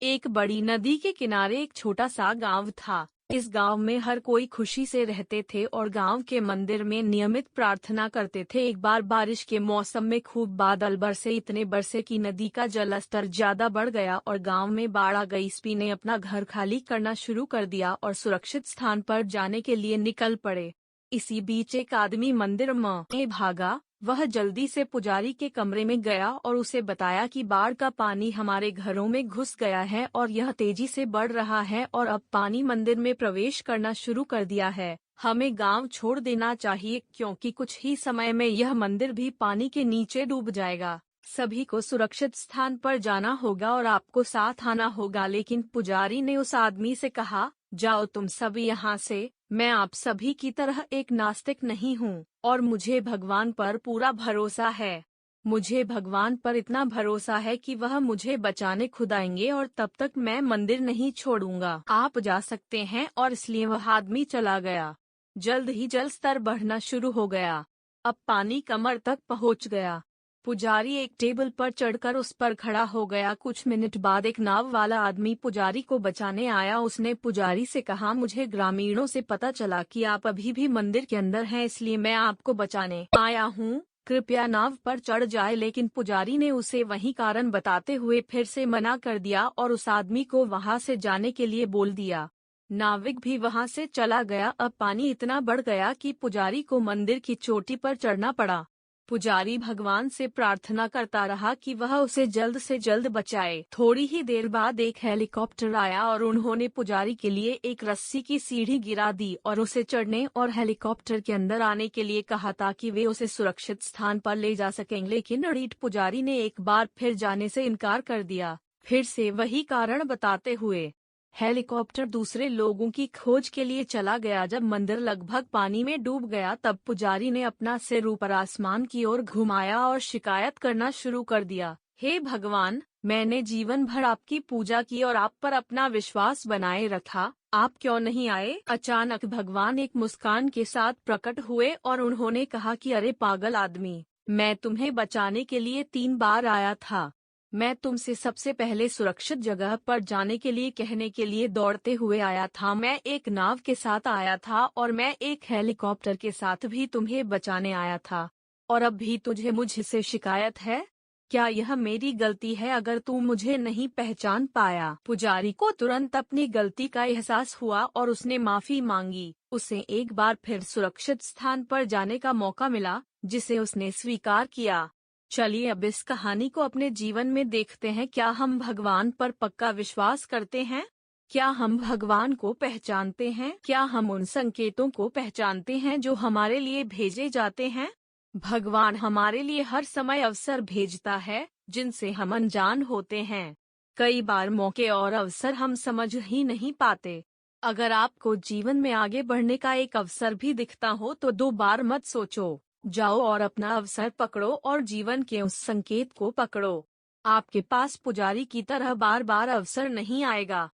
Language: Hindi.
एक बड़ी नदी के किनारे एक छोटा सा गांव था। इस गांव में हर कोई खुशी से रहते थे और गांव के मंदिर में नियमित प्रार्थना करते थे। एक बार बारिश के मौसम में खूब बादल बरसे, इतने बरसे कि नदी का जलस्तर ज्यादा बढ़ गया और गांव में बाढ़ आ गई। सभी ने अपना घर खाली करना शुरू कर दिया और सुरक्षित स्थान पर जाने के लिए निकल पड़े। इसी बीच एक आदमी मंदिर में भागा। वह जल्दी से पुजारी के कमरे में गया और उसे बताया कि बाढ़ का पानी हमारे घरों में घुस गया है और यह तेजी से बढ़ रहा है और अब पानी मंदिर में प्रवेश करना शुरू कर दिया है। हमें गांव छोड़ देना चाहिए क्योंकि कुछ ही समय में यह मंदिर भी पानी के नीचे डूब जाएगा। सभी को सुरक्षित स्थान पर जाना होगा और आपको साथ आना होगा। लेकिन पुजारी ने उस आदमी से कहा, जाओ तुम सभी यहाँ से। मैं आप सभी की तरह एक नास्तिक नहीं हूँ और मुझे भगवान पर पूरा भरोसा है। मुझे भगवान पर इतना भरोसा है कि वह मुझे बचाने खुद आएंगे और तब तक मैं मंदिर नहीं छोड़ूंगा। आप जा सकते हैं। और इसलिए वह आदमी चला गया। जल्द ही जल स्तर बढ़ना शुरू हो गया। अब पानी कमर तक पहुँच गया। पुजारी एक टेबल पर चढ़कर उस पर खड़ा हो गया। कुछ मिनट बाद एक नाव वाला आदमी पुजारी को बचाने आया। उसने पुजारी से कहा, मुझे ग्रामीणों से पता चला कि आप अभी भी मंदिर के अंदर हैं, इसलिए मैं आपको बचाने आया हूँ। कृपया नाव पर चढ़ जाए। लेकिन पुजारी ने उसे वही कारण बताते हुए फिर से मना कर दिया और उस आदमी को वहां से जाने के लिए बोल दिया। नाविक भी वहां से चला गया। अब पानी इतना बढ़ गया कि पुजारी को मंदिर की चोटी पर चढ़ना पड़ा। पुजारी भगवान से प्रार्थना करता रहा कि वह उसे जल्द से जल्द बचाए। थोड़ी ही देर बाद एक हेलीकॉप्टर आया और उन्होंने पुजारी के लिए एक रस्सी की सीढ़ी गिरा दी और उसे चढ़ने और हेलीकॉप्टर के अंदर आने के लिए कहा ताकि वे उसे सुरक्षित स्थान पर ले जा सकें। लेकिन अड़ीठ पुजारी ने एक बार फिर जाने से इनकार कर दिया, फिर से वही कारण बताते हुए। हेलीकॉप्टर दूसरे लोगों की खोज के लिए चला गया। जब मंदिर लगभग पानी में डूब गया तब पुजारी ने अपना सिर ऊपर आसमान की ओर घुमाया और शिकायत करना शुरू कर दिया, हे भगवान, मैंने जीवन भर आपकी पूजा की और आप पर अपना विश्वास बनाए रखा, आप क्यों नहीं आए? अचानक भगवान एक मुस्कान के साथ प्रकट हुए और उन्होंने कहा कि अरे पागल आदमी, मैं तुम्हें बचाने के लिए 3 बार आया था। मैं तुमसे सबसे पहले सुरक्षित जगह पर जाने के लिए कहने के लिए दौड़ते हुए आया था। मैं एक नाव के साथ आया था और मैं एक हेलीकॉप्टर के साथ भी तुम्हें बचाने आया था। और अब भी तुझे मुझसे शिकायत है? क्या यह मेरी गलती है अगर तू मुझे नहीं पहचान पाया? पुजारी को तुरंत अपनी गलती का एहसास हुआ और उसने माफी मांगी। उसे एक बार फिर सुरक्षित स्थान पर जाने का मौका मिला, जिसे उसने स्वीकार किया। चलिए अब इस कहानी को अपने जीवन में देखते हैं। क्या हम भगवान पर पक्का विश्वास करते हैं? क्या हम भगवान को पहचानते हैं? क्या हम उन संकेतों को पहचानते हैं जो हमारे लिए भेजे जाते हैं? भगवान हमारे लिए हर समय अवसर भेजता है, जिनसे हम अनजान होते हैं। कई बार मौके और अवसर हम समझ ही नहीं पाते। अगर आपको जीवन में आगे बढ़ने का एक अवसर भी दिखता हो तो 2 बार मत सोचो, जाओ और अपना अवसर पकड़ो और जीवन के उस संकेत को पकड़ो। आपके पास पुजारी की तरह बार बार अवसर नहीं आएगा,